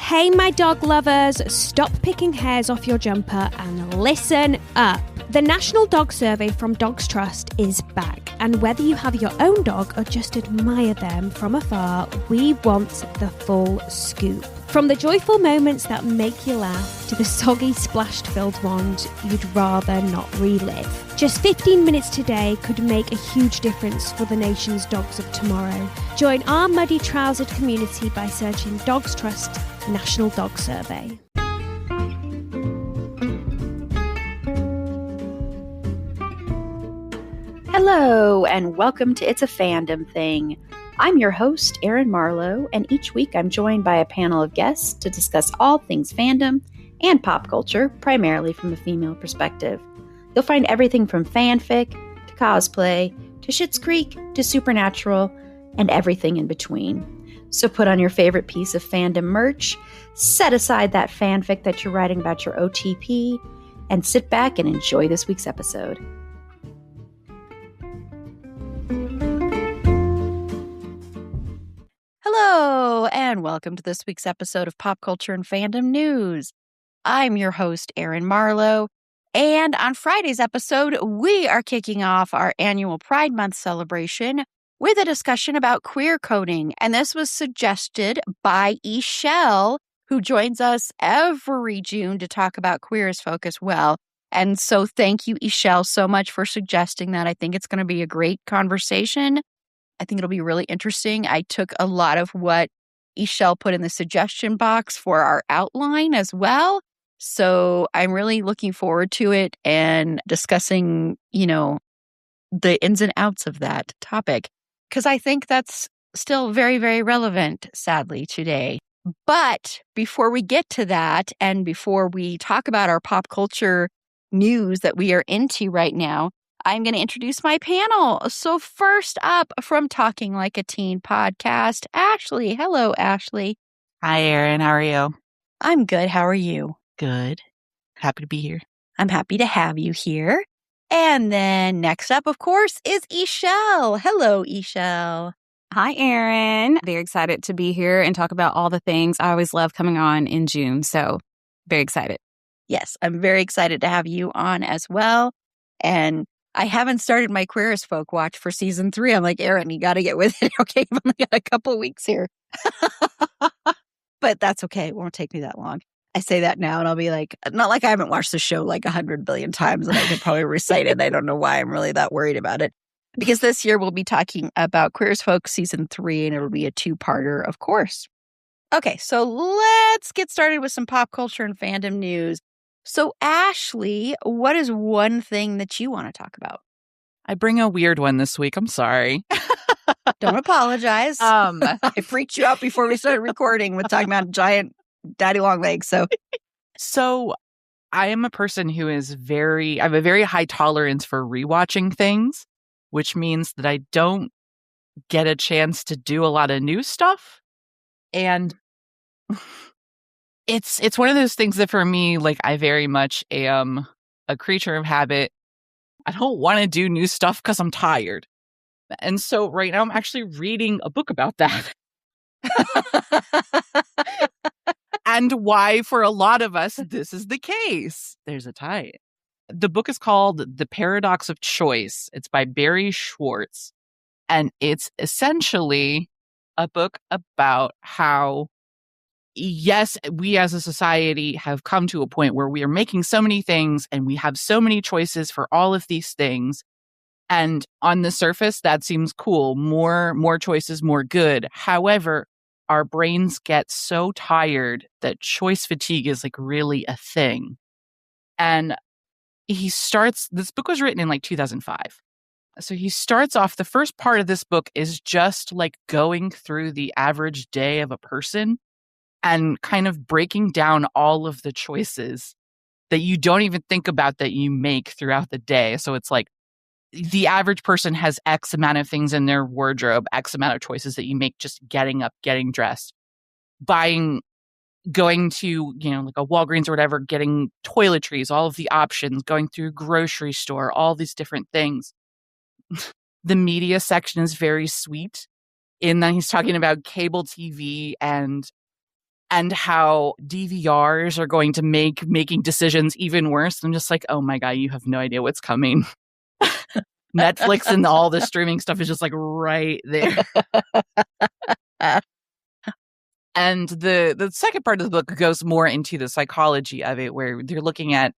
Hey, my dog lovers, stop picking hairs off your jumper and listen up. The National Dog Survey from Dogs Trust is back, and whether you have your own dog or just admire them from afar, we want the full scoop. From the joyful moments that make you laugh to the soggy, splashed-filled ones you'd rather not relive. Just 15 minutes today could make a huge difference for the nation's dogs of tomorrow. Join our muddy-trousered community by searching Dogs Trust National Dog Survey. Hello, and welcome to It's a Fandom Thing. I'm your host, Erin Marlowe, and each week I'm joined by a panel of guests to discuss all things fandom and pop culture, primarily from a female perspective. You'll find everything from fanfic, to cosplay, to Schitt's Creek, to Supernatural, and everything in between. So put on your favorite piece of fandom merch, set aside that fanfic that you're writing about your OTP, and sit back and enjoy this week's episode. Hello, and welcome to this week's episode of Pop Culture and Fandom News. I'm your host, Erin Marlowe, and on Friday's episode, we are kicking off our annual Pride Month celebration with a discussion about queer coding, and this was suggested by Ishelle, who joins us every June to talk about Queer as Folk as well. And so thank you, Ishelle, so much for suggesting that. I think it's going to be a great conversation. I think it'll be really interesting. I took a lot of what Ishelle put in the suggestion box for our outline as well. So I'm really looking forward to it and discussing, the ins and outs of that topic, because I think that's still very, very relevant, sadly, today. But before we get to that, and before we talk about our pop culture news that we are into right now, I'm going to introduce my panel. So first up, from Talking Like a Teen podcast, Ashley. Hello, Ashley. Hi, Erin. How are you? I'm good. How are you? Good. Happy to be here. I'm happy to have you here. And then next up, of course, is Ishelle. Hello, Ishelle. Hi, Erin. Very excited to be here and talk about all the things I always love coming on in June. So very excited. Yes, I'm very excited to have you on as well. And I haven't started my Queer as Folk watch for season 3. I'm like, Erin, you got to get with it. Okay, I've only got a couple weeks here. But that's okay. It won't take me that long. I say that now and I'll be like, not like I haven't watched the show like 100 billion times and I could probably recite it. I don't know why I'm really that worried about it. Because this year we'll be talking about Queer as Folk season 3 and it'll be a 2-parter, of course. Okay, so let's get started with some pop culture and fandom news. So, Ashley, what is one thing that you want to talk about? I bring a weird one this week. I'm sorry. Don't apologize. I freaked you out before we started recording with talking about giant daddy long legs. So I am a person who is I have a very high tolerance for rewatching things, which means that I don't get a chance to do a lot of new stuff. And it's one of those things that for me, like, I very much am a creature of habit. I don't want to do new stuff because I'm tired. And so right now I'm actually reading a book about that. And why, for a lot of us, this is the case. There's a tie. The book is called The Paradox of Choice. It's by Barry Schwartz. And it's essentially a book about how, yes, we as a society have come to a point where we are making so many things and we have so many choices for all of these things. And on the surface, that seems cool. More choices, more good. However, our brains get so tired that choice fatigue is like really a thing. And this book was written in like 2005. So he starts off, the first part of this book is just like going through the average day of a person and kind of breaking down all of the choices that you don't even think about that you make throughout the day. So it's like the average person has X amount of things in their wardrobe, X amount of choices that you make just getting up, getting dressed, going to, like a Walgreens or whatever, getting toiletries, all of the options, going through a grocery store, all these different things. The media section is very sweet in that he's talking about cable TV and and how DVRs are going to make making decisions even worse. I'm just like, oh my God, you have no idea what's coming. Netflix and all the streaming stuff is just like right there. And the second part of the book goes more into the psychology of it, where they're looking at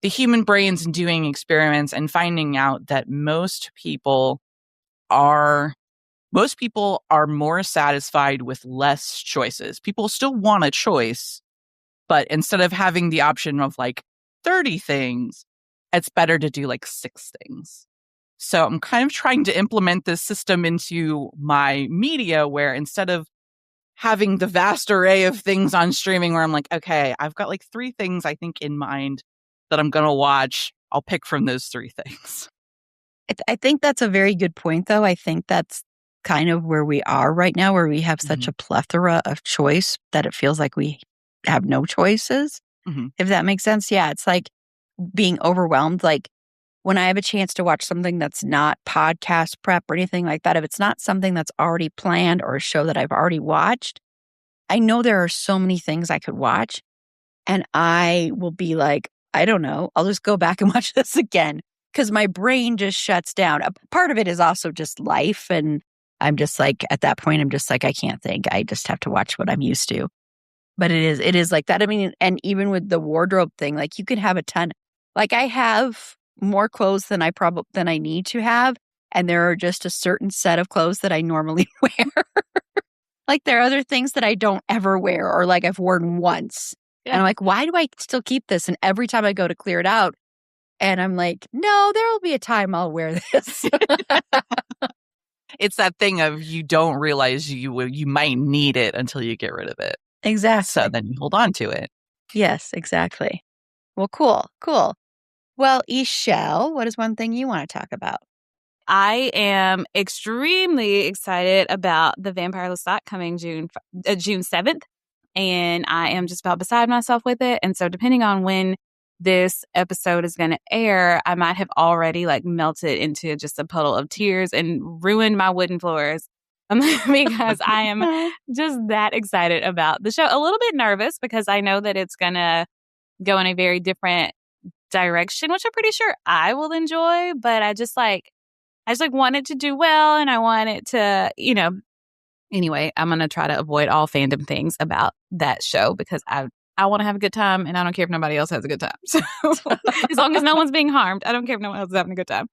the human brains and doing experiments and finding out that most people are more satisfied with less choices. People still want a choice, but instead of having the option of like 30 things, it's better to do like 6 things. So I'm kind of trying to implement this system into my media, where instead of having the vast array of things on streaming, where I'm like, okay, I've got like 3 things I think in mind that I'm going to watch. I'll pick from those 3 things. I think that's a very good point, though. I think that's kind of where we are right now, where we have such a plethora of choice that it feels like we have no choices, if that makes sense. Yeah, it's like being overwhelmed. Like when I have a chance to watch something that's not podcast prep or anything like that, if it's not something that's already planned or a show that I've already watched, I know there are so many things I could watch, and I will be like, I don't know, I'll just go back and watch this again, because my brain just shuts down. A part of it is also just life, and I'm just like, at that point, I'm just like, I can't think. I just have to watch what I'm used to. But it is like that. I mean, and even with the wardrobe thing, like you could have a ton. Like I have more clothes than I need to have, and there are just a certain set of clothes that I normally wear. Like there are other things that I don't ever wear, or like I've worn once. Yeah. And I'm like, why do I still keep this? And every time I go to clear it out, and I'm like, no, there will be a time I'll wear this. It's that thing of you don't realize you might need it until you get rid of it. Exactly. So then you hold on to it. Yes, exactly. Well, cool. Well, Ishelle, what is one thing you want to talk about? I am extremely excited about The Vampire Lestat coming June 7th. And I am just about beside myself with it. And so depending on when this episode is going to air, I might have already like melted into just a puddle of tears and ruined my wooden floors because I am just that excited about the show. A little bit nervous because I know that it's going to go in a very different direction, which I'm pretty sure I will enjoy. But I just want it to do well, and I want it to, Anyway, I'm going to try to avoid all fandom things about that show because I want to have a good time, and I don't care if nobody else has a good time. So as long as no one's being harmed, I don't care if no one else is having a good time.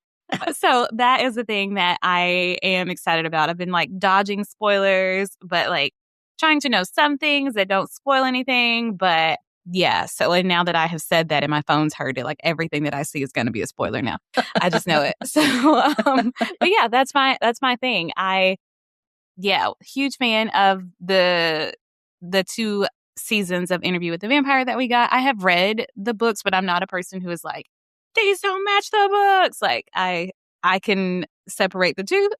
So that is the thing that I am excited about. I've been like dodging spoilers, but like trying to know some things that don't spoil anything. But yeah, so and now that I have said that and my phone's heard it, like everything that I see is going to be a spoiler now. I just know it. So, but yeah, that's my thing. Huge fan of the 2 seasons of Interview with the Vampire that we got. I have read the books, but I'm not a person who is like, these don't match the books. Like I can separate the two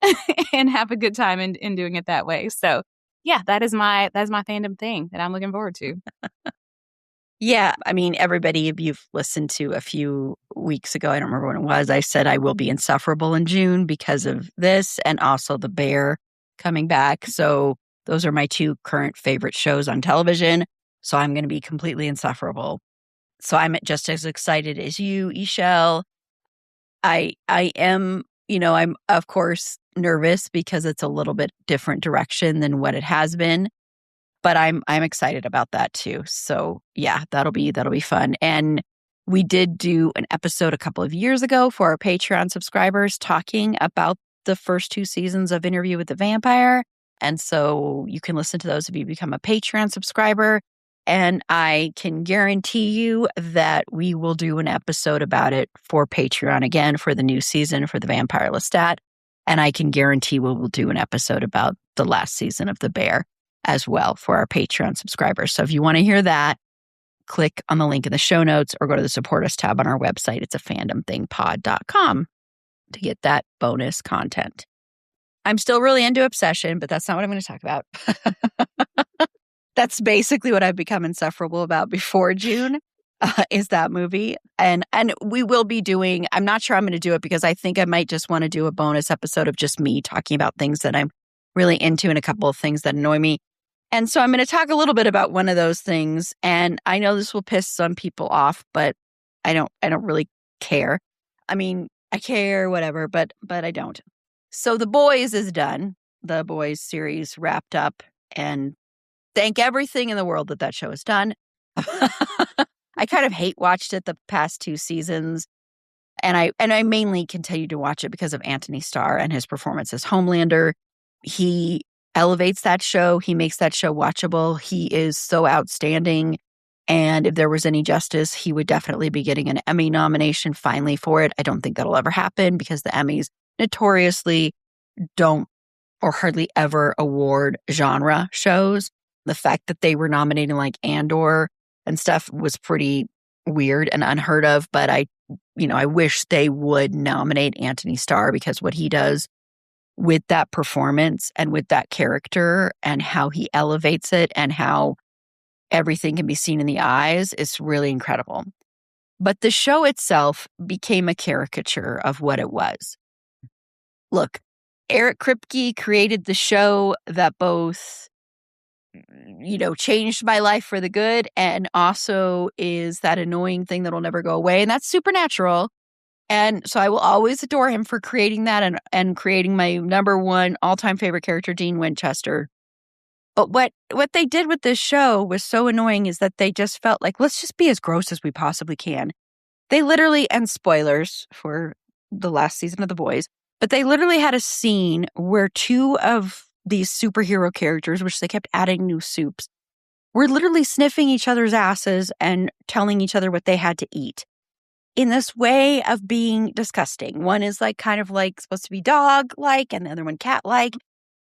and have a good time in doing it that way. So yeah, that's my fandom thing that I'm looking forward to. Yeah, I mean, everybody, if you've listened to a few weeks ago, I don't remember when it was, I said I will be insufferable in June because of this and also The Bear coming back. So those are my 2 current favorite shows on television. So I'm going to be completely insufferable. So I'm just as excited as you, Ishelle. I am, I'm of course nervous because it's a little bit different direction than what it has been. But I'm excited about that too. So yeah, that'll be fun. And we did do an episode a couple of years ago for our Patreon subscribers talking about the first 2 seasons of Interview with the Vampire. And so you can listen to those if you become a Patreon subscriber. And I can guarantee you that we will do an episode about it for Patreon again for the new season for The Vampire Lestat. And I can guarantee we will do an episode about the last season of The Bear as well for our Patreon subscribers. So if you want to hear that, click on the link in the show notes or go to the Support Us tab on our website. It's a fandomthingpod.com to get that bonus content. I'm still really into Obsession, but that's not what I'm going to talk about. That's basically what I've become insufferable about before June, is that movie. And we will be doing, I'm not sure I'm going to do it because I think I might just want to do a bonus episode of just me talking about things that I'm really into and a couple of things that annoy me. And so I'm going to talk a little bit about one of those things. And I know this will piss some people off, but I don't really care. I mean, I care, whatever, but I don't. So The Boys is done. The Boys series wrapped up, and thank everything in the world that show is done. I kind of hate watched it the past 2 seasons. And I mainly continued to watch it because of Anthony Starr and his performance as Homelander. He elevates that show. He makes that show watchable. He is so outstanding. And if there was any justice, he would definitely be getting an Emmy nomination finally for it. I don't think that'll ever happen because the Emmys notoriously don't or hardly ever award genre shows. The fact that they were nominating like Andor and stuff was pretty weird and unheard of. But I wish they would nominate Anthony Starr because what he does with that performance and with that character and how he elevates it and how everything can be seen in the eyes is really incredible. But the show itself became a caricature of what it was. Look, Eric Kripke created the show that both, changed my life for the good and also is that annoying thing that'll never go away. And that's Supernatural. And so I will always adore him for creating that and creating my number one all-time favorite character, Dean Winchester. But what they did with this show was so annoying is that they just felt like, let's just be as gross as we possibly can. They literally, and spoilers for the last season of The Boys, but they literally had a scene where 2 of these superhero characters, which they kept adding new soups, were literally sniffing each other's asses and telling each other what they had to eat in this way of being disgusting. One is like kind of like supposed to be dog-like and the other one cat-like.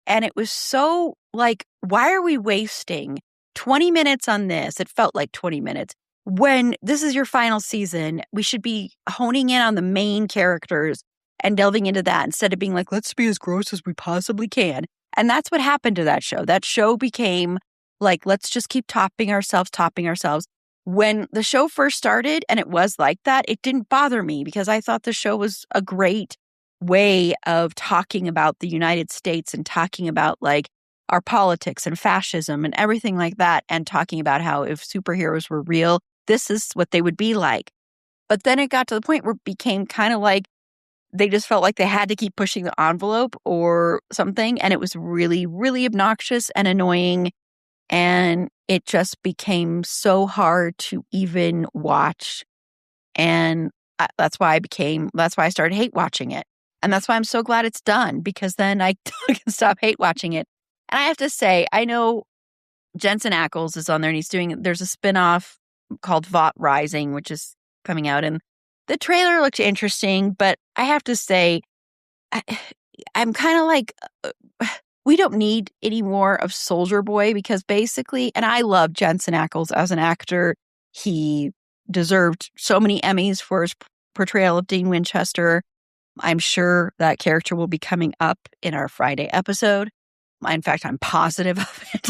And it was so like, why are we wasting 20 minutes on this? It felt like 20 minutes. When this is your final season, we should be honing in on the main characters and delving into that instead of being like, let's be as gross as we possibly can. And that's what happened to that show. That show became like, let's just keep topping ourselves. When the show first started and it was like that, it didn't bother me because I thought the show was a great way of talking about the United States and talking about like our politics and fascism and everything like that, and talking about how if superheroes were real, this is what they would be like. But then it got to the point where it became kind of like they just felt like they had to keep pushing the envelope or something, and it was really, really obnoxious and annoying, and it just became so hard to even watch. And that's why I started hate watching it. And that's why I'm so glad it's done, because then I can stop hate watching it. And I have to say, I know Jensen Ackles is on there and there's a spinoff called Vought Rising, which is coming out. And the trailer looked interesting, but I have to say, I'm kind of like, we don't need any more of Soldier Boy, because basically, and I love Jensen Ackles as an actor. He deserved so many Emmys for his portrayal of Dean Winchester. I'm sure that character will be coming up in our Friday episode. In fact, I'm positive of it.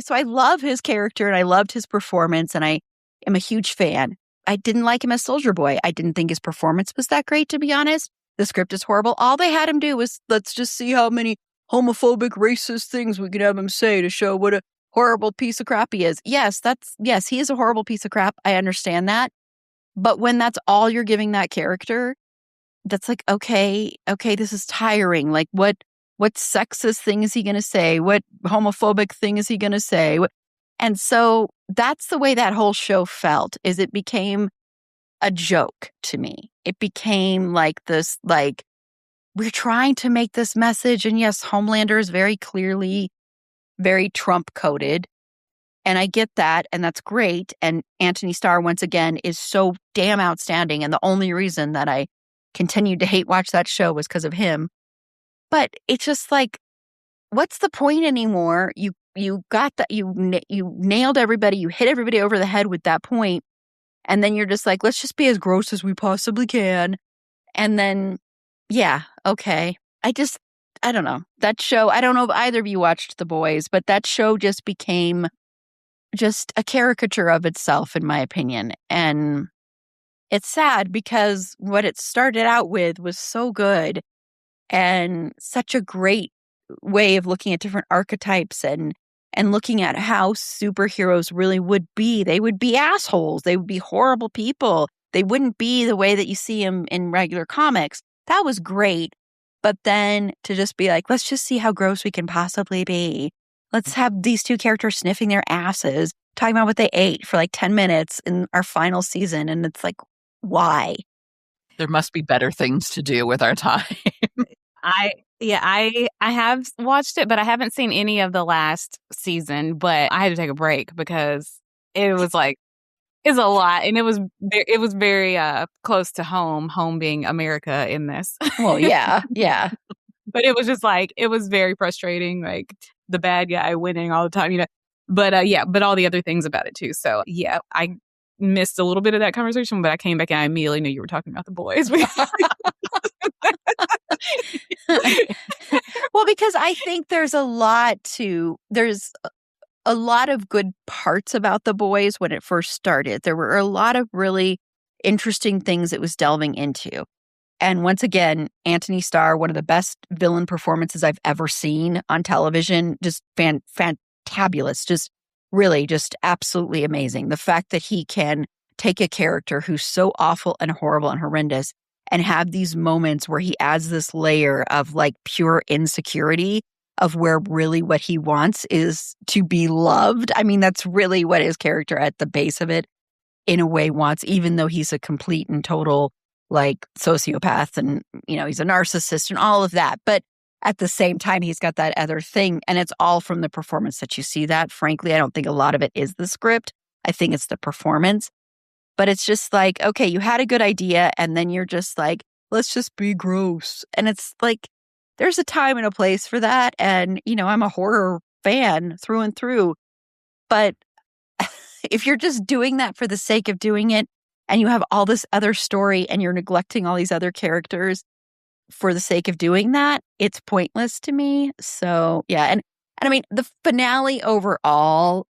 So I love his character and I loved his performance and I am a huge fan. I didn't like him as Soldier Boy. I didn't think his performance was that great, to be honest. The script is horrible. All they had him do was, let's just see how many homophobic, racist things we could have him say to show what a horrible piece of crap he is. Yes, he is a horrible piece of crap. I understand that. But when that's all you're giving that character, that's like, okay, this is tiring. Like, what sexist thing is he going to say? What homophobic thing is he going to say? And so that's the way that whole show felt, is it became a joke to me. It became like this, like, we're trying to make this message. And yes, Homelander is very clearly very Trump coded. And I get that, and that's great. And Anthony Starr, once again, is so damn outstanding. And the only reason that I continued to hate watch that show was because of him. But it's just like, what's the point anymore? You got that, you nailed everybody, you hit everybody over the head with that point, and then you're just like, let's just be as gross as we possibly can. And then, yeah, okay. I don't know. That show, I don't know if either of you watched The Boys, but that show just became just a caricature of itself, in my opinion. And it's sad because what it started out with was so good and such a great way of looking at different archetypes and looking at how superheroes really would be. They would be assholes. They would be horrible people. They wouldn't be the way that you see them in regular comics. That was great. But then to just be like, let's just see how gross we can possibly be. Let's have these two characters sniffing their asses, talking about what they ate for like 10 minutes in our final season. And it's like, why? There must be better things to do with our time. I have watched it, but I haven't seen any of the last season. But I had to take a break because it was like it's a lot, and it was very close to home being America in this. Well, yeah. But it was just like it was very frustrating, like the bad guy winning all the time, But but all the other things about it too. So yeah, I missed a little bit of that conversation, but I came back and I immediately knew you were talking about the boys. Well, because I think there's a lot of good parts about the boys when it first started. There were a lot of really interesting things it was delving into. And once again, Anthony Starr, one of the best villain performances I've ever seen on television, just fantabulous, just really just absolutely amazing. The fact that he can take a character who's so awful and horrible and horrendous and have these moments where he adds this layer of like pure insecurity of where really what he wants is to be loved. I mean, that's really what his character at the base of it in a way wants, even though he's a complete and total like sociopath and, he's a narcissist and all of that. But at the same time, he's got that other thing. And it's all from the performance that you see that. Frankly, I don't think a lot of it is the script. I think it's the performance. But it's just like, okay, you had a good idea. And then you're just like, let's just be gross. And it's like, there's a time and a place for that. And, I'm a horror fan through and through. But if you're just doing that for the sake of doing it, and you have all this other story and you're neglecting all these other characters for the sake of doing that, it's pointless to me. So, yeah. And I mean, the finale overall,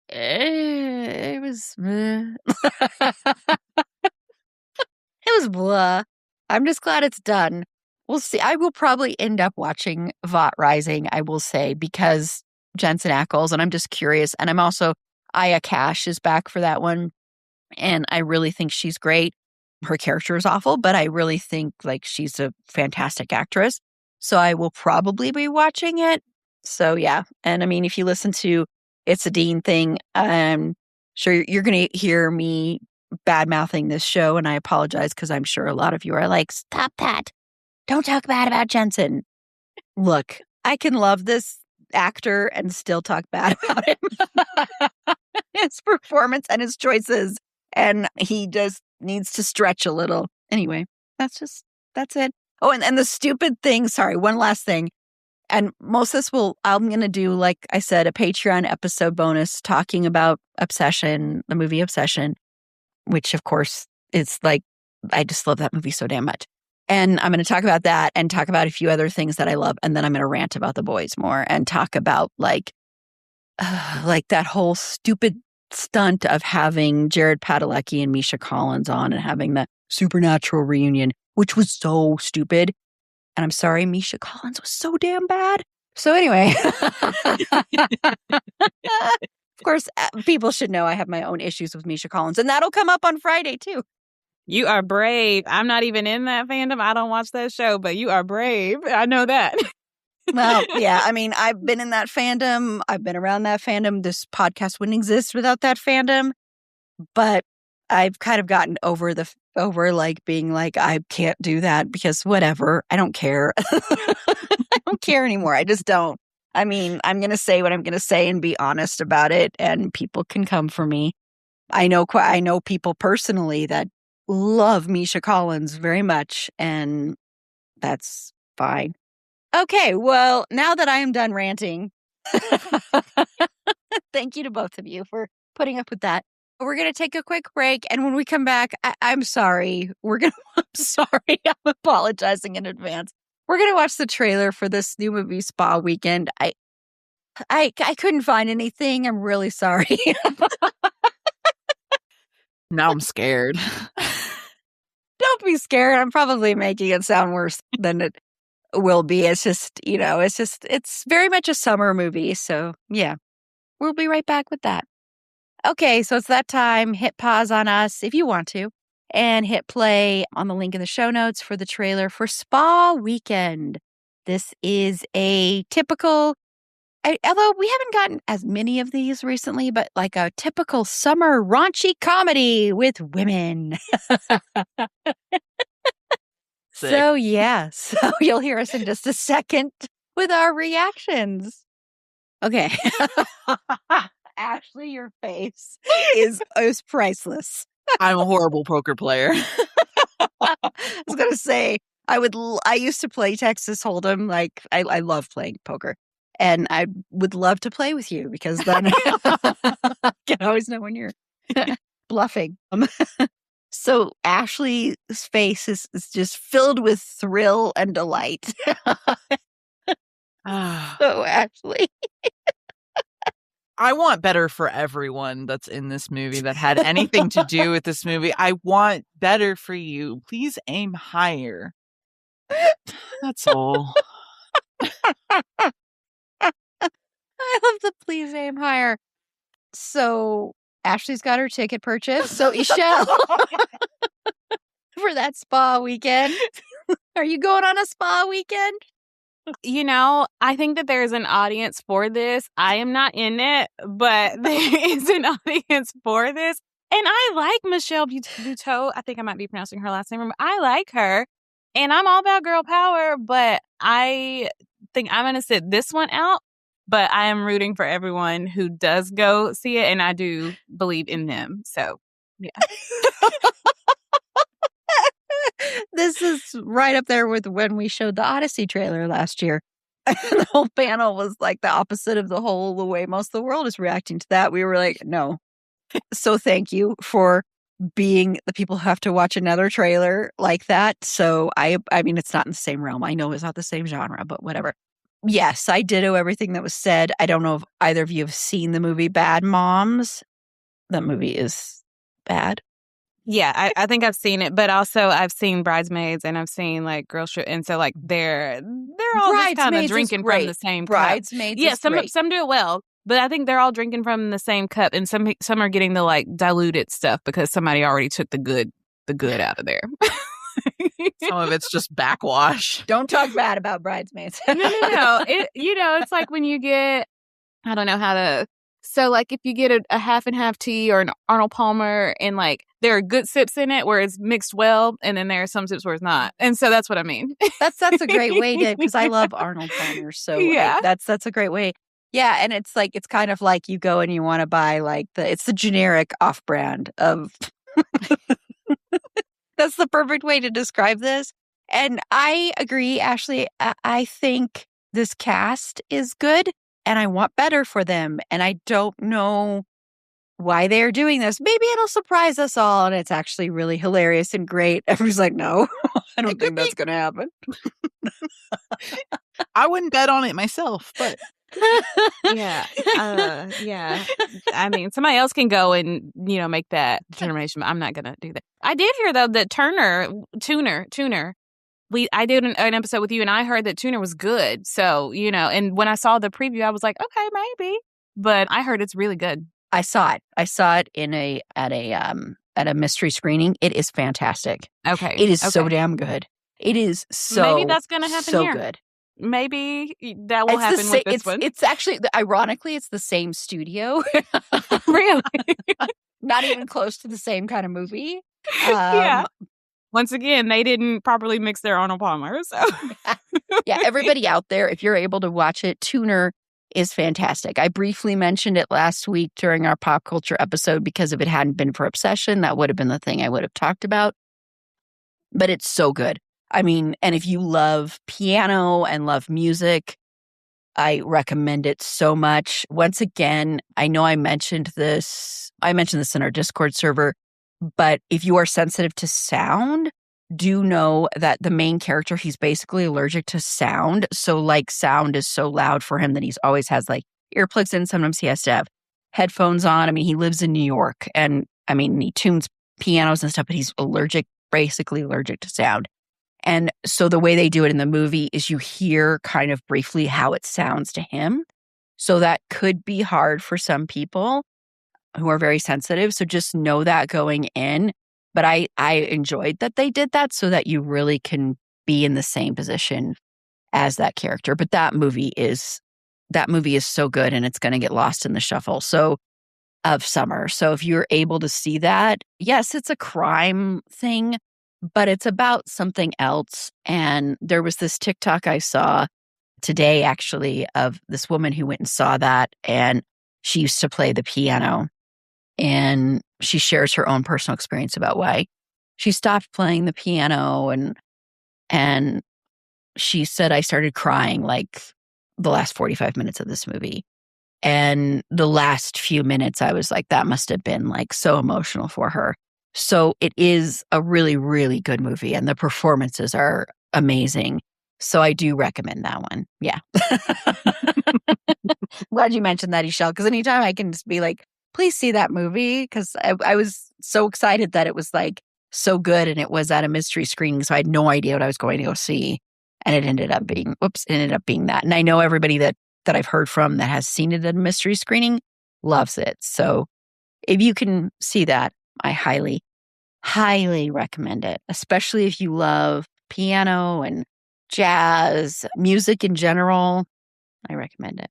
it was, it was blah. I'm just glad it's done. We'll see. I will probably end up watching Vought Rising, I will say, because Jensen Ackles, and I'm just curious. And I'm also, Aya Cash is back for that one. And I really think she's great. Her character is awful, but I really think like she's a fantastic actress. So I will probably be watching it. So yeah. And I mean, if you listen to It's a Dean thing, I'm sure you're going to hear me bad-mouthing this show. And I apologize because I'm sure a lot of you are like, stop that. Don't talk bad about Jensen. Look, I can love this actor and still talk bad about him. His performance and his choices. And he just needs to stretch a little. Anyway, that's it. Oh, and the stupid thing, sorry, one last thing. And most of this I'm going to do, like I said, a Patreon episode bonus talking about Obsession, the movie Obsession, which of course is like, I just love that movie so damn much. And I'm going to talk about that and talk about a few other things that I love. And then I'm going to rant about the boys more and talk about like that whole stupid stunt of having Jared Padalecki and Misha Collins on and having the Supernatural reunion, which was so stupid. And I'm sorry, Misha Collins was so damn bad. So anyway, of course, people should know I have my own issues with Misha Collins, and that'll come up on Friday too. You are brave. I'm not even in that fandom. I don't watch that show, but you are brave. I know that. Well, yeah. I mean, I've been in that fandom. I've been around that fandom. This podcast wouldn't exist without that fandom. But I've kind of gotten over like being like, I can't do that because whatever. I don't care. I don't care anymore. I just don't. I mean, I'm going to say what I'm going to say and be honest about it. And people can come for me. I know people personally that love Misha Collins very much. And that's fine. Okay, well, now that I am done ranting, thank you to both of you for putting up with that. We're going to take a quick break, and when we come back, I'm sorry. I'm sorry. I'm apologizing in advance. We're going to watch the trailer for this new movie, Spa Weekend. I couldn't find anything. I'm really sorry. Now I'm scared. Don't be scared. I'm probably making it sound worse than it will be. It's just, it's very much a summer movie. So yeah, we'll be right back with that. Okay, so it's that time. Hit pause on us if you want to, and hit play on the link in the show notes for the trailer for Spa Weekend. This is a typical, although we haven't gotten as many of these recently, but like a typical summer raunchy comedy with women. So you'll hear us in just a second with our reactions. Okay. Ashley, your face is priceless. I'm a horrible poker player. I was going to say, I used to play Texas Hold'em. Like, I love playing poker. And I would love to play with you because then I can always know when you're bluffing. So Ashley's face is just filled with thrill and delight. So Ashley. I want better for everyone that's in this movie that had anything to do with this movie. I want better for you. Please aim higher. That's all. I love the please aim higher. So Ashley's got her ticket purchased. So Ishelle, for that spa weekend. Are you going on a spa weekend? I think that there's an audience for this. I am not in it, but there is an audience for this. And I like Michelle Buteau. I think I might be pronouncing her last name wrong. I like her. And I'm all about girl power, but I think I'm going to sit this one out. But I am rooting for everyone who does go see it, and I do believe in them. So, yeah. This is right up there with when we showed the Odyssey trailer last year. The whole panel was like the opposite of the way most of the world is reacting to that. We were like, no. So thank you for being the people who have to watch another trailer like that. So I mean, it's not in the same realm. I know it's not the same genre, but whatever. Yes, I ditto everything that was said. I don't know if either of you have seen the movie Bad Moms. That movie is bad. Yeah, I think I've seen it, but also I've seen Bridesmaids and I've seen like Girl Trip, and so like they're all just kind of drinking from the same Bridesmaids. Yeah, some do it well, but I think they're all drinking from the same cup, and some are getting the like diluted stuff because somebody already took the good out of there. Some of it's just backwash. Don't talk bad about Bridesmaids. No. It's like when you get, I don't know how to. So, like, if you get a half and half tea or an Arnold Palmer, and like there are good sips in it where it's mixed well, and then there are some sips where it's not, and so that's what I mean. That's a great way to, because I love Arnold Palmer, so yeah, that's a great way. Yeah, and it's like it's kind of like you go and you want to buy like it's the generic off-brand of. That's the perfect way to describe this, and I agree, Ashley. I think this cast is good. And I want better for them. And I don't know why they're doing this. Maybe it'll surprise us all. And it's actually really hilarious and great. Everyone's like, no, I don't think that's going to happen. I wouldn't bet on it myself, but. Yeah. Yeah. I mean, somebody else can go and, make that determination. But I'm not going to do that. I did hear, though, that Tuner. I did an episode with you, and I heard that Tuner was good. So, and when I saw the preview, I was like, okay, maybe. But I heard it's really good. I saw it. I saw it at a mystery screening. It is fantastic. Okay. It is so damn good. It is so maybe that's going to happen so here. Good. Maybe that will happen with this one. It's actually, ironically, it's the same studio. Really? Not even close to the same kind of movie. Yeah. Once again, they didn't properly mix their Arnold Palmer. So. Yeah, everybody out there, if you're able to watch it, Tuner is fantastic. I briefly mentioned it last week during our pop culture episode because if it hadn't been for Obsession, that would have been the thing I would have talked about. But it's so good. I mean, and if you love piano and love music, I recommend it so much. Once again, I know I mentioned this in our Discord server, but if you are sensitive to sound, do know that the main character, he's basically allergic to sound. So like sound is so loud for him that he's always has like earplugs in. Sometimes he has to have headphones on. I mean, he lives in New York and I mean, he tunes pianos and stuff, but he's basically allergic to sound. And so the way they do it in the movie is you hear kind of briefly how it sounds to him. So that could be hard for some people who are very sensitive. So just know that going in. But I enjoyed that they did that so that you really can be in the same position as that character. But that movie is so good, and it's going to get lost in the shuffle of summer. So if you're able to see that, yes, it's a crime thing, but it's about something else. And there was this TikTok I saw today, actually, of this woman who went and saw that, and she used to play the piano. And she shares her own personal experience about why she stopped playing the piano. And she said, I started crying like the last 45 minutes of this movie. And the last few minutes, I was like, that must have been like so emotional for her. So it is a really, really good movie, and the performances are amazing. So I do recommend that one. Yeah. Glad you mentioned that, Ishel, because anytime I can just be like, please see that movie, because I was so excited that it was like so good, and it was at a mystery screening, so I had no idea what I was going to go see. And it ended up being that. And I know everybody that I've heard from that has seen it at a mystery screening loves it. So if you can see that, I highly, highly recommend it, especially if you love piano and jazz, music in general. I recommend it.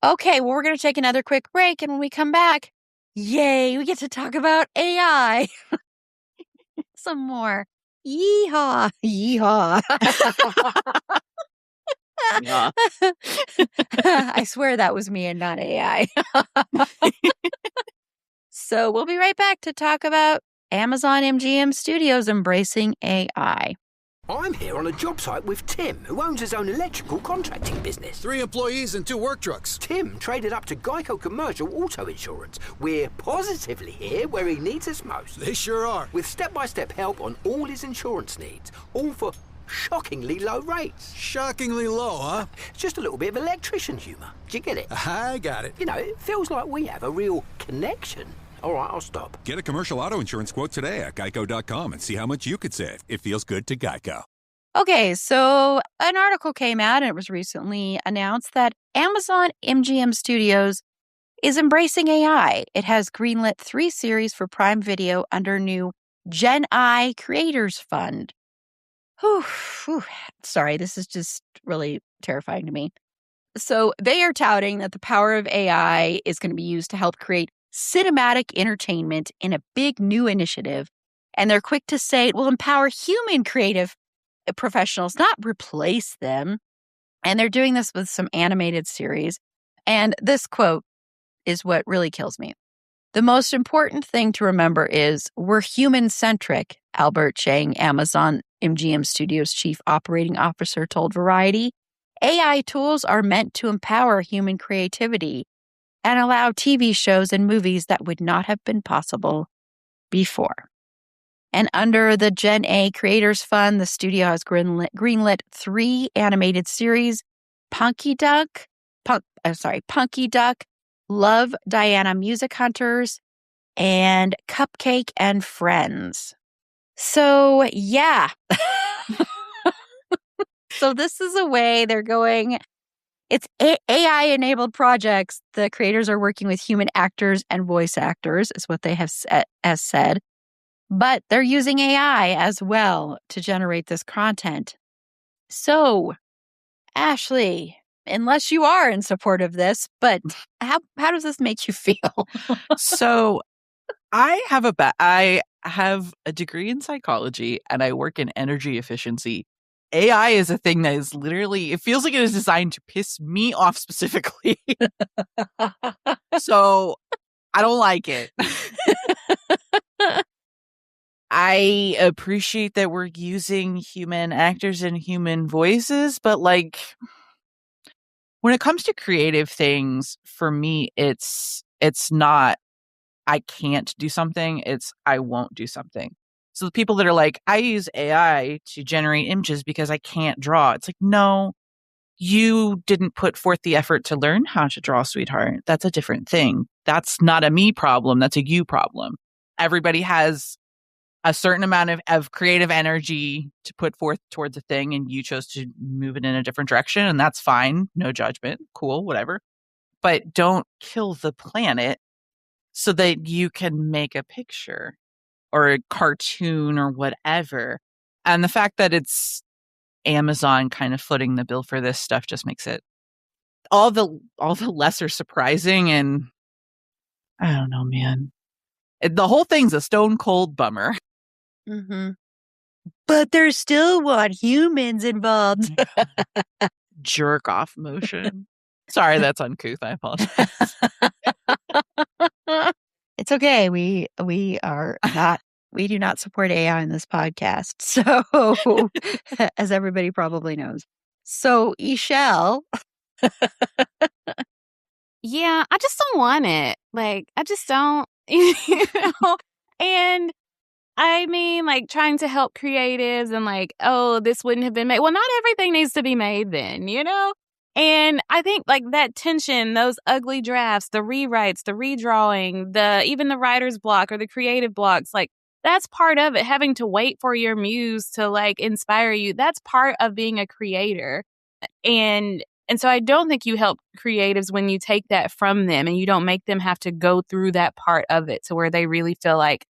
Okay, well, we're going to take another quick break. And when we come back, yay, we get to talk about AI. Some more. Yeehaw. Yeehaw. Yeah. I swear that was me and not AI. So we'll be right back to talk about Amazon MGM Studios embracing AI. I'm here on a job site with Tim, who owns his own electrical contracting business. 3 employees and 2 work trucks. Tim traded up to Geico Commercial Auto Insurance. We're positively here where he needs us most. They sure are. With step-by-step help on all his insurance needs, all for shockingly low rates. Shockingly low, huh? It's just a little bit of electrician humour. Do you get it? I got it. You know, it feels like we have a real connection. All right, I'll stop. Get a commercial auto insurance quote today at geico.com and see how much you could save. It feels good to Geico. Okay, so an article came out, and it was recently announced that Amazon MGM Studios is embracing AI. It has greenlit 3 series for Prime Video under new Gen I Creators Fund. Whew. Sorry, this is just really terrifying to me. So they are touting that the power of AI is going to be used to help create cinematic entertainment in a big new initiative. And they're quick to say it will empower human creative professionals, not replace them. And they're doing this with some animated series. And this quote is what really kills me. The most important thing to remember is we're human-centric, Albert Chang, Amazon MGM Studios Chief Operating Officer, told Variety. AI tools are meant to empower human creativity and allow TV shows and movies that would not have been possible before. And under the Gen A Creators Fund, the studio has greenlit 3 animated series, Punky Duck, Love, Diana Music Hunters, and Cupcake and Friends. So, yeah. So this is a way they're going. It's AI-enabled projects. The creators are working with human actors and voice actors, is what they have said. But they're using AI as well to generate this content. So, Ashley, unless you are in support of this, but how does this make you feel? So I have a degree in psychology, and I work in energy efficiency. AI is a thing that is literally, it feels like it is designed to piss me off specifically. So I don't like it. I appreciate that we're using human actors and human voices, but like when it comes to creative things, for me, it's not I can't do something, it's I won't do something. So the people that are like, I use AI to generate images because I can't draw. It's like, no, you didn't put forth the effort to learn how to draw, sweetheart. That's a different thing. That's not a me problem. That's a you problem. Everybody has a certain amount of creative energy to put forth towards a thing, and you chose to move it in a different direction, and that's fine. No judgment. Cool, whatever. But don't kill the planet so that you can make a picture or a cartoon or whatever. And the fact that it's Amazon kind of footing the bill for this stuff just makes it all the lesser surprising. And I don't know, man. The whole thing's a stone cold bummer. Mm-hmm. But there's still humans involved. Jerk off motion. Sorry, that's uncouth. I apologize. It's okay. We are not. We do not support AI in this podcast. So, as everybody probably knows. So, Ishelle. Yeah, I just don't want it. Like, I just don't, you know? And I mean, like, trying to help creatives and like, oh, this wouldn't have been made. Well, not everything needs to be made then, you know? And I think like that tension, those ugly drafts, the rewrites, the redrawing, even the writer's block or the creative blocks, like that's part of it. Having to wait for your muse to like inspire you. That's part of being a creator. And so I don't think you help creatives when you take that from them and you don't make them have to go through that part of it to where they really feel like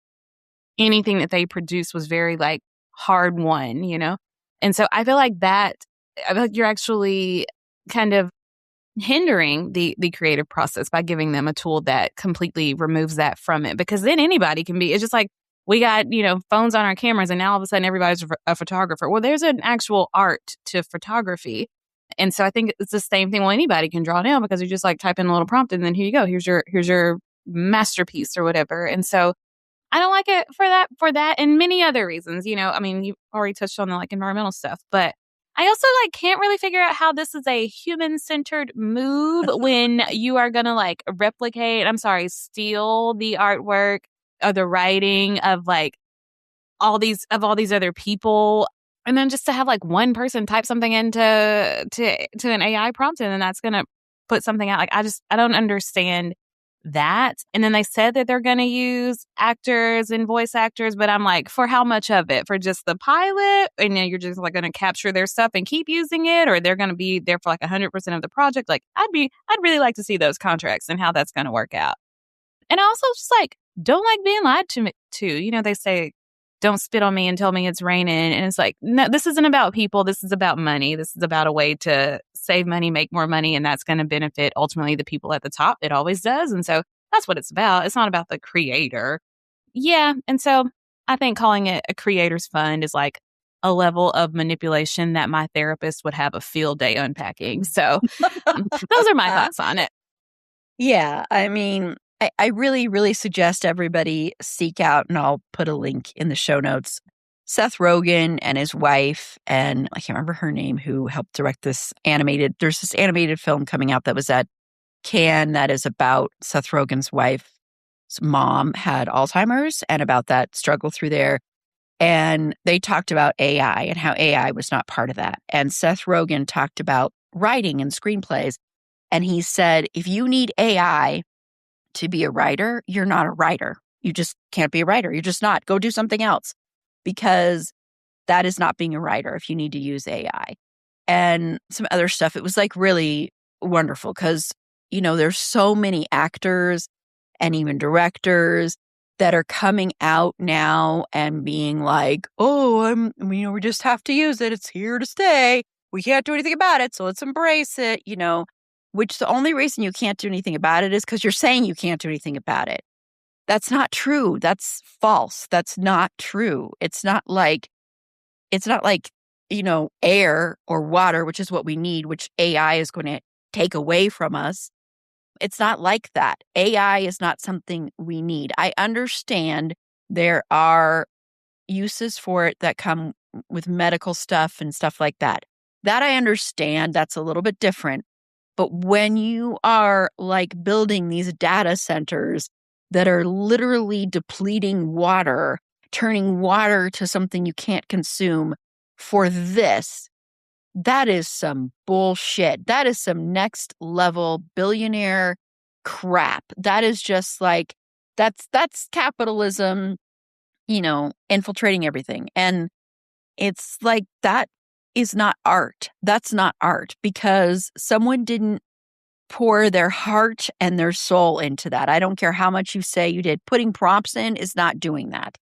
anything that they produce was very like hard won, you know? And so I feel like you're actually kind of hindering the creative process by giving them a tool that completely removes that from it, because then anybody can be. It's just like we got, you know, phones on our cameras and now all of a sudden everybody's a photographer. Well, there's an actual art to photography. And so I think it's the same thing. Well, anybody can draw now because you just like type in a little prompt and then here you go. Here's your masterpiece or whatever. And so I don't like it for that and many other reasons. You know, I mean, you already touched on the like environmental stuff, but I also like can't really figure out how this is a human-centered move when you are going to like steal the artwork or the writing of like all these other people. And then just to have like one person type something into an AI prompt and then that's going to put something out. Like I don't understand that. And then they said that they're going to use actors and voice actors, but I'm like, for how much of it? For just the pilot? And then you're just like going to capture their stuff and keep using it, or they're going to be there for like 100% of the project. Like I'd really like to see those contracts and how that's going to work out. And I also just like don't like being lied to. You know, they say don't spit on me and tell me it's raining. And it's like, no, this isn't about people. This is about money. This is about a way to save money, make more money. And that's going to benefit ultimately the people at the top. It always does. And so that's what it's about. It's not about the creator. Yeah. And so I think calling it a creator's fund is like a level of manipulation that my therapist would have a field day unpacking. So those are my thoughts on it. Yeah. I mean, I really, really suggest everybody seek out, and I'll put a link in the show notes, Seth Rogen and his wife, and I can't remember her name, who helped direct there's this animated film coming out that was at Cannes that is about Seth Rogen's wife's mom had Alzheimer's and about that struggle through there. And they talked about AI and how AI was not part of that. And Seth Rogen talked about writing and screenplays. And he said, if you need AI to be a writer, you're not a writer. You just can't be a writer. You're just not. Go do something else, because that is not being a writer if you need to use AI. And some other stuff. It was like really wonderful because, you know, there's so many actors and even directors that are coming out now and being like, oh, we just have to use it. It's here to stay. We can't do anything about it. So let's embrace it, you know. Which the only reason you can't do anything about it is because you're saying you can't do anything about it. That's not true. That's false. That's not true. It's not like, you know, air or water, which is what we need, which AI is going to take away from us. It's not like that. AI is not something we need. I understand there are uses for it that come with medical stuff and stuff like that. That I understand. That's a little bit different. But when you are like building these data centers that are literally depleting water, turning water to something you can't consume for this, that is some bullshit. That is some next level billionaire crap. That is just like, that's capitalism infiltrating everything. And it's like, that is not art. That's not art, because someone didn't pour their heart and their soul into that. I don't care how much you say you did. Putting prompts in is not doing that.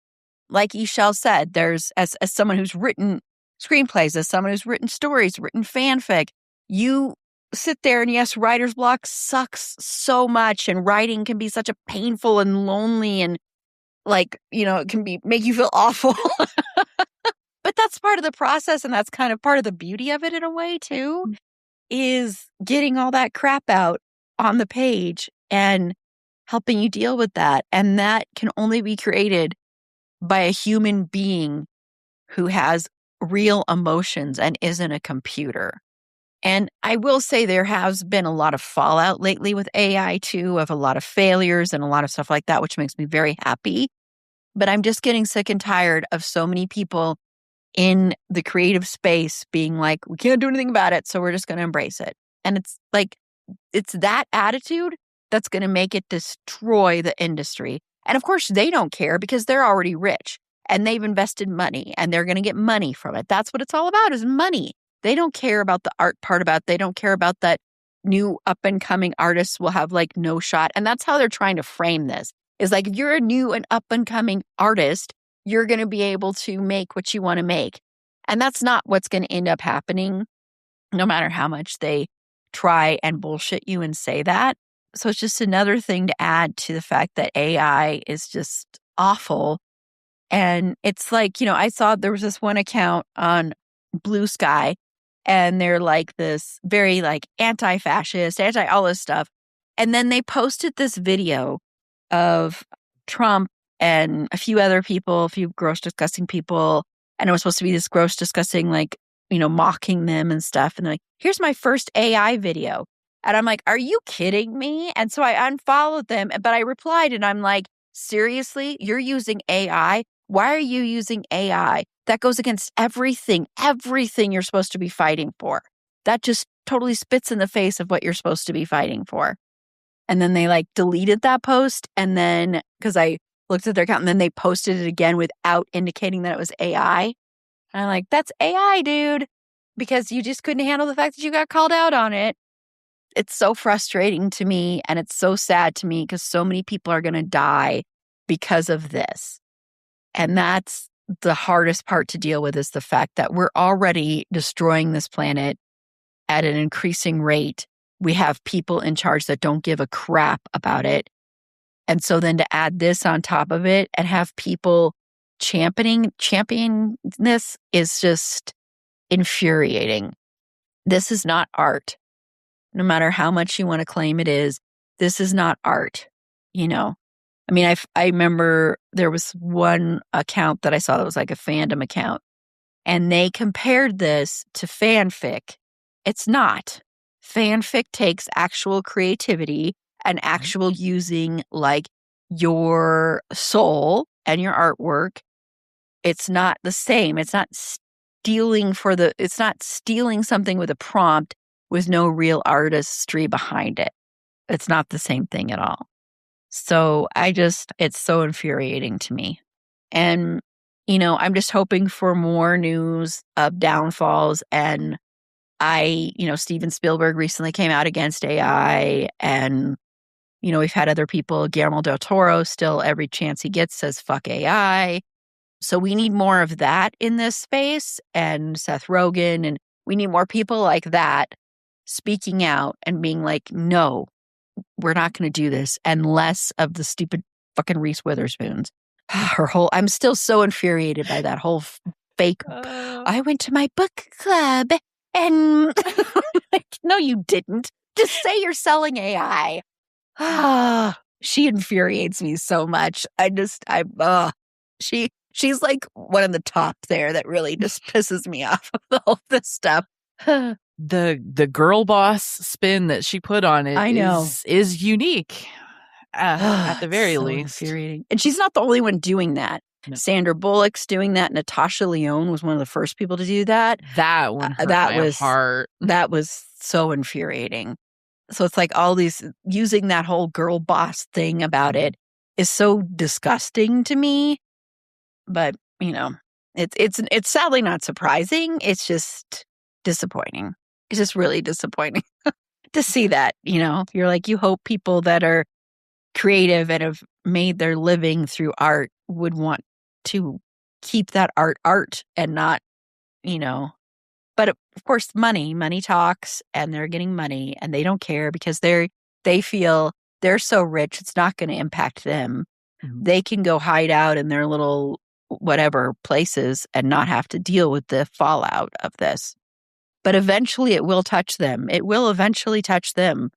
Like Ishel said, there's, as someone who's written screenplays, as someone who's written stories, written fanfic, you sit there and yes, writer's block sucks so much, and writing can be such a painful and lonely and it can make you feel awful. But that's part of the process, and that's kind of part of the beauty of it in a way too, is getting all that crap out on the page and helping you deal with that. And that can only be created by a human being who has real emotions and isn't a computer. And I will say there has been a lot of fallout lately with AI too, of a lot of failures and a lot of stuff like that, which makes me very happy. But I'm just getting sick and tired of so many people in the creative space being like, we can't do anything about it, so we're just going to embrace it. And it's like, it's that attitude that's going to make it destroy the industry. And of course, they don't care because they're already rich and they've invested money and they're going to get money from it. That's what it's all about, is money. They don't care about the art part about it. They don't care about that new up and coming artists will have no shot. And that's how they're trying to frame this, is like, if you're a new and up and coming artist, you're going to be able to make what you want to make. And that's not what's going to end up happening, no matter how much they try and bullshit you and say that. So it's just another thing to add to the fact that AI is just awful. And it's like, I saw there was this one account on Blue Sky, and they're like this very anti-fascist, all this stuff. And then they posted this video of Trump and a few other people, a few gross, disgusting people. And it was supposed to be this gross, disgusting, mocking them and stuff. And they're like, here's my first AI video. And I'm like, are you kidding me? And so I unfollowed them, but I replied and I'm like, seriously, you're using AI? Why are you using AI? That goes against everything you're supposed to be fighting for. That just totally spits in the face of what you're supposed to be fighting for. And then they deleted that post. And then, because I looked at their account, and then they posted it again without indicating that it was AI. And I'm like, that's AI, dude, because you just couldn't handle the fact that you got called out on it. It's so frustrating to me, and it's so sad to me, because so many people are going to die because of this. And that's the hardest part to deal with, is the fact that we're already destroying this planet at an increasing rate. We have people in charge that don't give a crap about it. And so then to add this on top of it and have people championing this is just infuriating. This is not art. No matter how much you want to claim it is, this is not art, I mean, I remember there was one account that I saw that was like a fandom account, and they compared this to fanfic. It's not. Fanfic takes actual creativity and actual using your soul and your artwork. It's not the same. It's not stealing something with a prompt with no real artistry behind it. It's not the same thing at all. So it's so infuriating to me. And, I'm just hoping for more news of downfalls. And Steven Spielberg recently came out against AI, and, we've had other people. Guillermo del Toro still, every chance he gets, says, fuck AI. So we need more of that in this space, and Seth Rogen, and we need more people like that speaking out and being like, no, we're not going to do this, and less of the stupid fucking Reese Witherspoons. I'm still so infuriated by that whole fake. I went to my book club and no, you didn't. Just say you're selling AI. She infuriates me so much. She's like one of the top there that really just pisses me off of all this stuff. The girl boss spin that she put on it, I know, is unique. At the very so least. Infuriating. And she's not the only one doing that. No. Sandra Bullock's doing that. Natasha Lyonne was one of the first people to do that. That one hurt my heart. That was so infuriating. So it's like all these, using that whole girl boss thing about it is so disgusting to me. But, it's sadly not surprising. It's just disappointing. It's just really disappointing to see that, you're like, you hope people that are creative and have made their living through art would want to keep that art and not, but of course money talks, and they're getting money and they don't care because they feel they're so rich, it's not going to impact them. Mhm. They can go hide out in their little whatever places and not have to deal with the fallout of this. But eventually it will touch them. It will eventually touch them.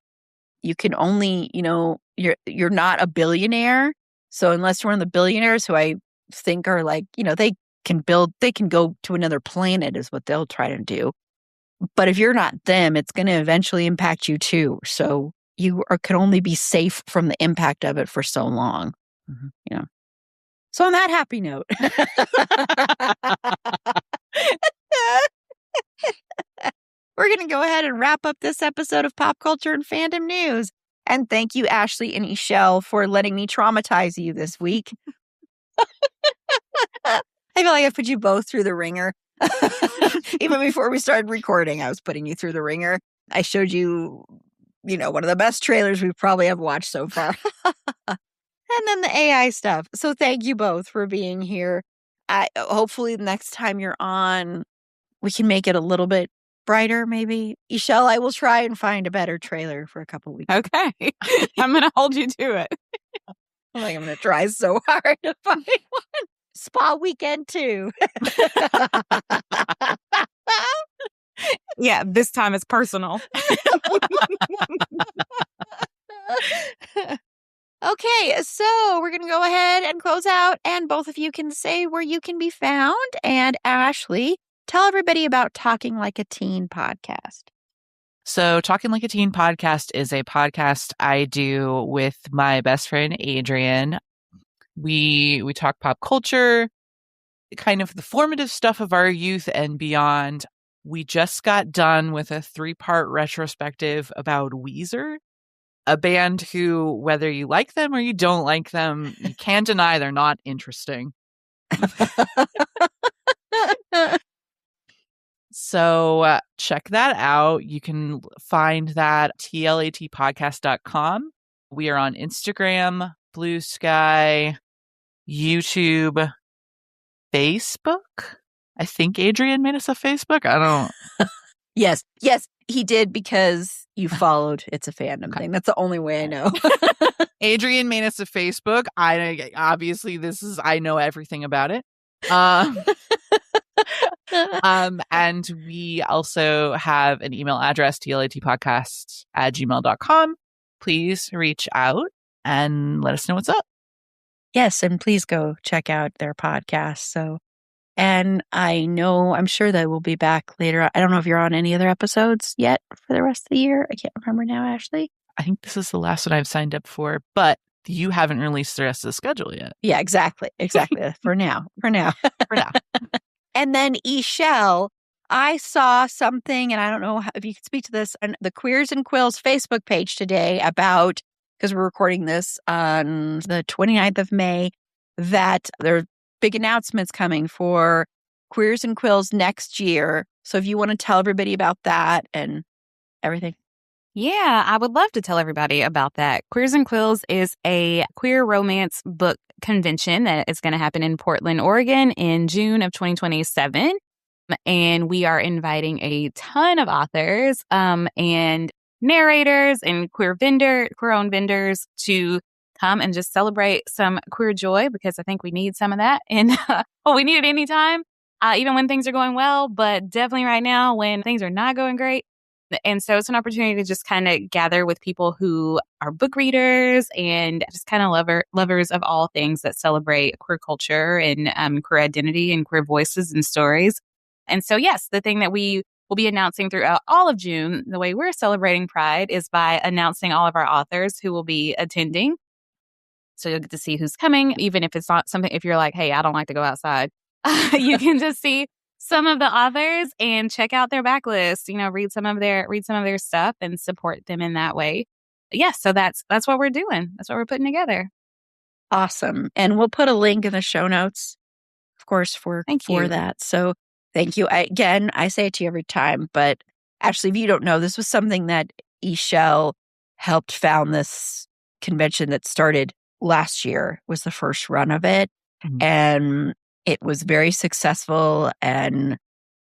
You can only, you're not a billionaire. So unless you're one of the billionaires who I think are like, they can go to another planet is what they'll try to do. But if you're not them, it's going to eventually impact you too. So you can only be safe from the impact of it for so long. Mhm. So on that happy note, we're going to go ahead and wrap up this episode of Pop Culture and Fandom News. And thank you, Ashley and Ishelle, for letting me traumatize you this week. I feel like I put you both through the ringer. Even before we started recording, I was putting you through the ringer. I showed you, one of the best trailers we probably have watched so far. And then the AI stuff. So thank you both for being here. Hopefully next time you're on, we can make it a little bit brighter, maybe. Ishelle, I will try and find a better trailer for a couple weeks. Okay. I'm going to hold you to it. I'm going to try so hard to find one. Spa weekend too. Yeah, this time it's personal. Okay, so we're going to go ahead and close out, and both of you can say where you can be found. And Ashley, tell everybody about Talking Like a Teen podcast. So Talking Like a Teen podcast is a podcast I do with my best friend, Adrian. We talk pop culture, kind of the formative stuff of our youth and beyond. We just got done with a 3-part retrospective about Weezer, a band who, whether you like them or you don't like them, you can't deny they're not interesting. So check that out. You can find that tlatpodcast.com. We are on Instagram, Blue Sky, YouTube, Facebook. I think Adrian made us a Facebook. I don't. Yes, he did, because you followed It's a Fandom thing. That's the only way I know. Adrian made us a Facebook. I know everything about it. And we also have an email address, tlatpodcast@gmail.com. Please reach out and let us know what's up. Yes, and please go check out their podcast. And I'm sure that we'll be back later. I don't know if you're on any other episodes yet for the rest of the year. I can't remember now, Ashley. I think this is the last one I've signed up for, but you haven't released the rest of the schedule yet. Yeah, exactly. For now. And then Ishelle, I saw something, and I don't know if you could speak to this, on the Queers and Quills Facebook page today about, because we're recording this on the 29th of May, that there are big announcements coming for Queers and Quills next year. So if you want to tell everybody about that and everything. Yeah, I would love to tell everybody about that. Queers and Quills is a queer romance book convention that is going to happen in Portland, Oregon in June of 2027. And we are inviting a ton of authors and narrators and queer-owned vendors to come and just celebrate some queer joy, because I think we need some of that. And we need it anytime, even when things are going well, but definitely right now when things are not going great. And so it's an opportunity to just kind of gather with people who are book readers and just kind of lovers of all things that celebrate queer culture and queer identity and queer voices and stories. And so, yes, the thing that we will be announcing throughout all of June, the way we're celebrating Pride, is by announcing all of our authors who will be attending. So you'll get to see who's coming, even if it's not something, if you're like, hey, I don't like to go outside, you can just see some of the authors and check out their backlist, read some of their stuff and support them in that way. Yes. So that's what we're doing. That's what we're putting together. Awesome. And we'll put a link in the show notes course, for Thank you. that. So thank you. I say it to you every time, but actually, if you don't know, this was something that Ishel helped found. This convention that started last year was the first run of it. Mhm. And it was very successful and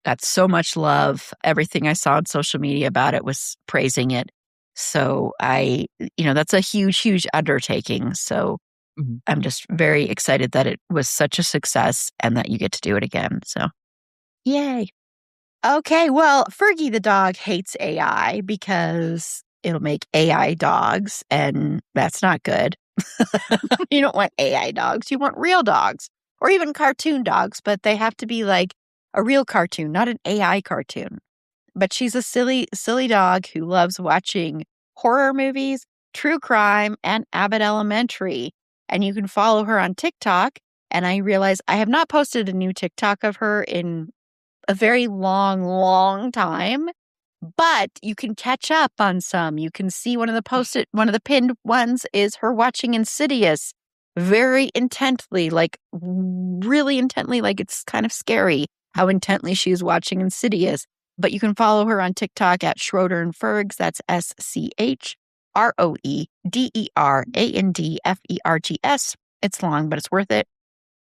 got so much love. Everything I saw on social media about it was praising it. So that's a huge, huge undertaking. So Mhm. I'm just very excited that it was such a success and that you get to do it again. So yay. Okay, well, Fergie the dog hates AI because it'll make AI dogs, and that's not good. You don't want AI dogs. You want real dogs or even cartoon dogs, but they have to be like a real cartoon, not an AI cartoon. But she's a silly, silly dog who loves watching horror movies, true crime, and Abbott Elementary. And you can follow her on TikTok. And I realize I have not posted a new TikTok of her in a very long, long time, but you can catch up on some. You can see one of the pinned ones is her watching Insidious very intently, like really intently, like it's kind of scary how intently she's watching Insidious. But you can follow her on TikTok at Schroeder and Fergs. That's SCHROEDERANDFERGS. It's long, but it's worth it.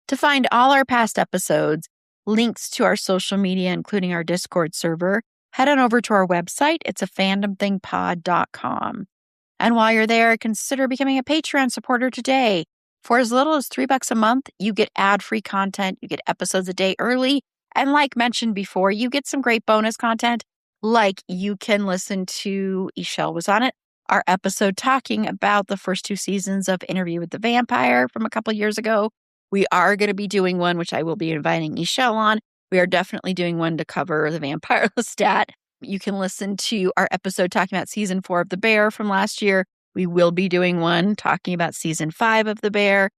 To find all our past episodes, links to our social media, including our Discord server, head on over to our website. It's a fandomthingpod.com. And while you're there, consider becoming a Patreon supporter today. For as little as $3 a month, you get ad-free content, you get episodes a day early, and like mentioned before, you get some great bonus content, like you can listen to, Ishel was on it, our episode talking about the first 2 seasons of Interview with the Vampire from a couple years ago. We are going to be doing one, which I will be inviting Ishel on. We are definitely doing one to cover the Vampire Lestat. You can listen to our episode talking about season 4 of The Bear from last year. We will be doing one talking about season 5 of The Bear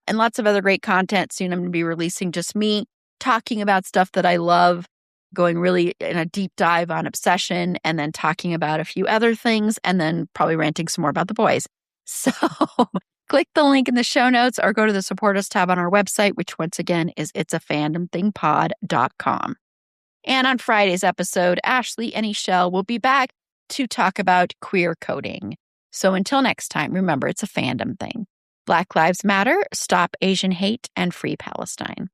and lots of other great content. Soon I'm going to be releasing just me talking about stuff that I love, going really in a deep dive on Obsession, and then talking about a few other things, and then probably ranting some more about the boys. So click the link in the show notes or go to the Support Us tab on our website, which once again is itsafandomthingpod.com. And on Friday's episode, Ashley and Ishel will be back to talk about queer coding. So until next time, remember, it's a fandom thing. Black Lives Matter, stop Asian hate, and free Palestine.